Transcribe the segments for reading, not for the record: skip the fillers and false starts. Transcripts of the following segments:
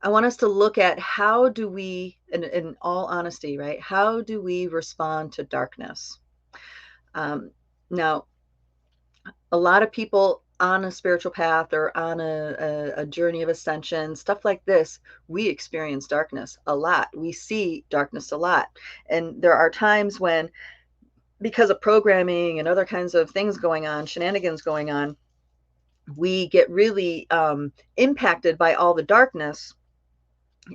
I want us to look at how do we, in all honesty, right? How do we respond to darkness? Um, Now, a lot of people on a spiritual path or on a journey of ascension, stuff like this, we experience darkness a lot. We see darkness a lot. And there are times when, because of programming and other kinds of things going on, shenanigans going on, we get really impacted by all the darkness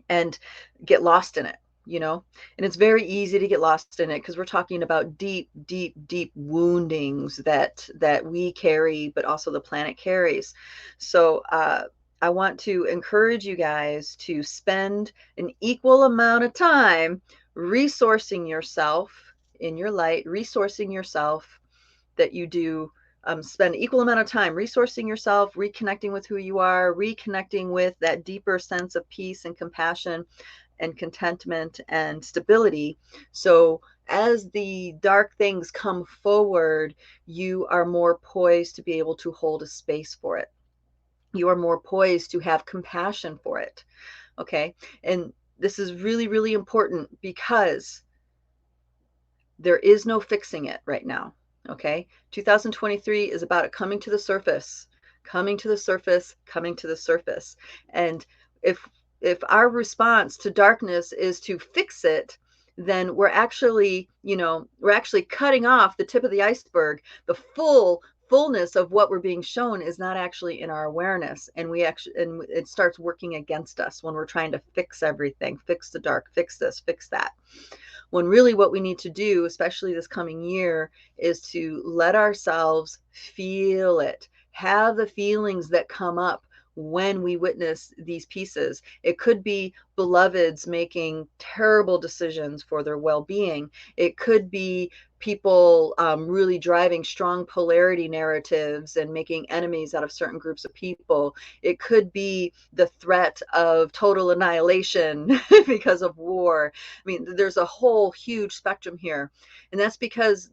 and get lost in it, you know. And it's very easy to get lost in it because we're talking about deep, deep, deep woundings that we carry, but also the planet carries. So I want to encourage you guys to spend an equal amount of time resourcing yourself in your light, resourcing yourself, that you do spend equal amount of time resourcing yourself, reconnecting with who you are, reconnecting with that deeper sense of peace and compassion and contentment and stability. So as the dark things come forward, you are more poised to be able to hold a space for it. You are more poised to have compassion for it. Okay. And this is really, really important because there is no fixing it right now. Okay. 2023 is about it coming to the surface, coming to the surface, coming to the surface. And if our response to darkness is to fix it, then we're actually, we're actually cutting off the tip of the iceberg. The fullness of what we're being shown is not actually in our awareness, and it starts working against us when we're trying to fix everything, fix the dark, fix this, fix that, when really what we need to do, especially this coming year, is to let ourselves feel it, have the feelings that come up when we witness these pieces. It could be beloveds making terrible decisions for their well-being. It could be people really driving strong polarity narratives and making enemies out of certain groups of people. It could be the threat of total annihilation because of war. I mean, there's a whole huge spectrum here. And that's because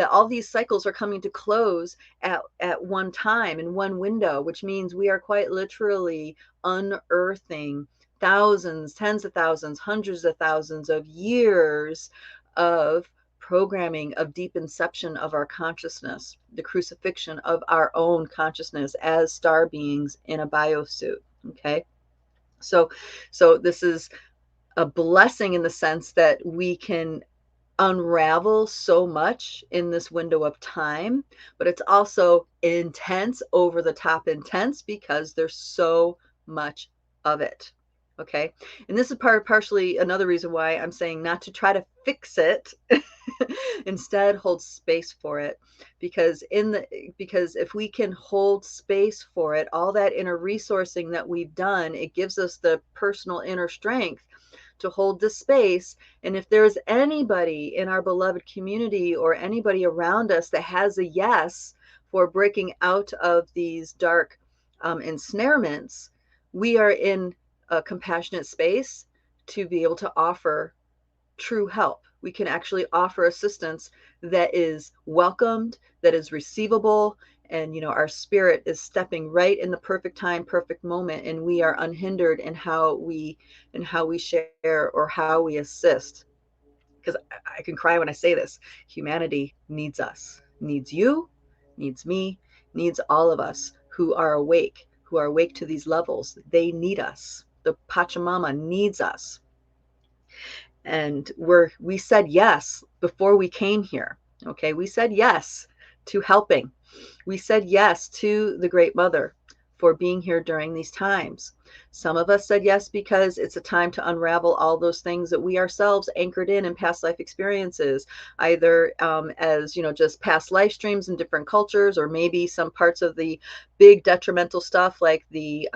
all these cycles are coming to close at one time in one window, which means we are quite literally unearthing thousands, tens of thousands, hundreds of thousands of years of programming, of deep inception of our consciousness, the crucifixion of our own consciousness as star beings in a biosuit. Okay. So this is a blessing in the sense that we can unravel so much in this window of time, but it's also intense, over the top intense, because there's so much of it. Okay. And this is partially another reason why I'm saying not to try to fix it. Instead, hold space for it, because if we can hold space for it, all that inner resourcing that we've done, it gives us the personal inner strength to hold the space. And if there's anybody in our beloved community or anybody around us that has a yes for breaking out of these dark ensnarements, we are in a compassionate space to be able to offer true help. We can actually offer assistance that is welcomed, that is receivable, and our spirit is stepping right in the perfect time, perfect moment, and we are unhindered in how we share or how we assist. Because I can cry when I say this. Humanity needs us, needs you, needs me, needs all of us who are awake, to these levels. They need us. The Pachamama needs us. And we said yes before we came here. Okay, we said yes to helping. We said yes to the Great Mother for being here during these times. Some of us said yes because it's a time to unravel all those things that we ourselves anchored in past life experiences, either as just past life streams in different cultures, or maybe some parts of the big detrimental stuff like the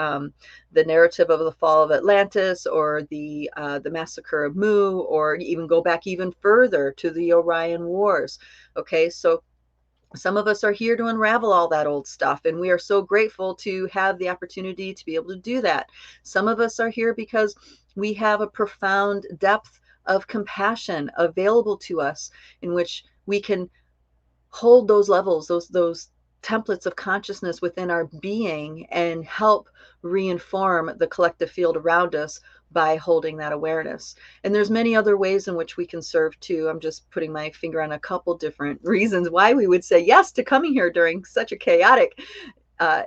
narrative of the fall of Atlantis, or the massacre of Mu, or even go back even further to the Orion Wars. Okay, so some of us are here to unravel all that old stuff, and we are so grateful to have the opportunity to be able to do that. Some of us are here because we have a profound depth of compassion available to us, in which we can hold those levels, those templates of consciousness within our being and help reinform the collective field around us by holding that awareness. And there's many other ways in which we can serve too. I'm just putting my finger on a couple different reasons why we would say yes to coming here during such a chaotic,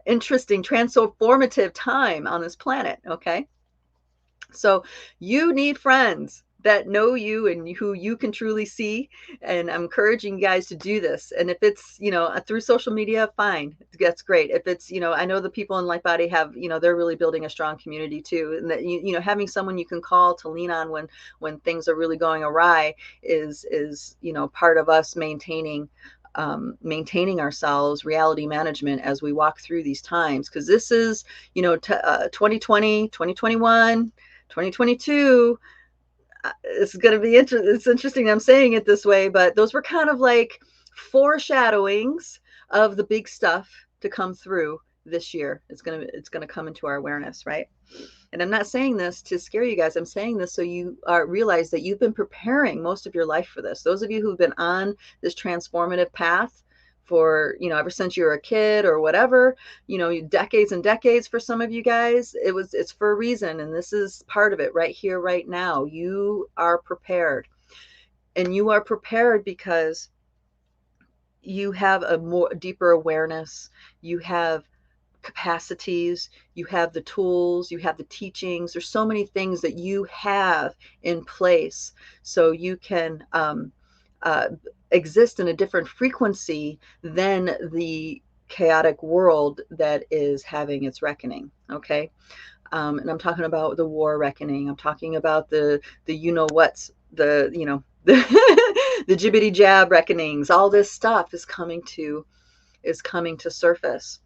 interesting, transformative time on this planet. Okay. So you need friends that know you and who you can truly see. And I'm encouraging you guys to do this. And if it's, through social media, fine. That's great. If it's, I know the people in Light Body have, they're really building a strong community too. And that, having someone you can call to lean on when things are really going awry is, part of us maintaining ourselves, reality management as we walk through these times. Because this is, 2020, 2021, 2022. It's going to be interesting. It's interesting I'm saying it this way, but those were kind of like foreshadowings of the big stuff to come through this year. It's going to come into our awareness, right? And I'm not saying this to scare you guys. I'm saying this so you realize that you've been preparing most of your life for this. Those of you who've been on this transformative path for, ever since you were a kid or whatever, decades and decades for some of you guys, it's for a reason. And this is part of it right here, right now. You are prepared, and you are prepared because you have a more deeper awareness. You have capacities, you have the tools, you have the teachings. There's so many things that you have in place so you can exist in a different frequency than the chaotic world that is having its reckoning. Okay. And I'm talking about the war reckoning. I'm talking about the what's, the the jibbity jab reckonings. All this stuff is coming to surface.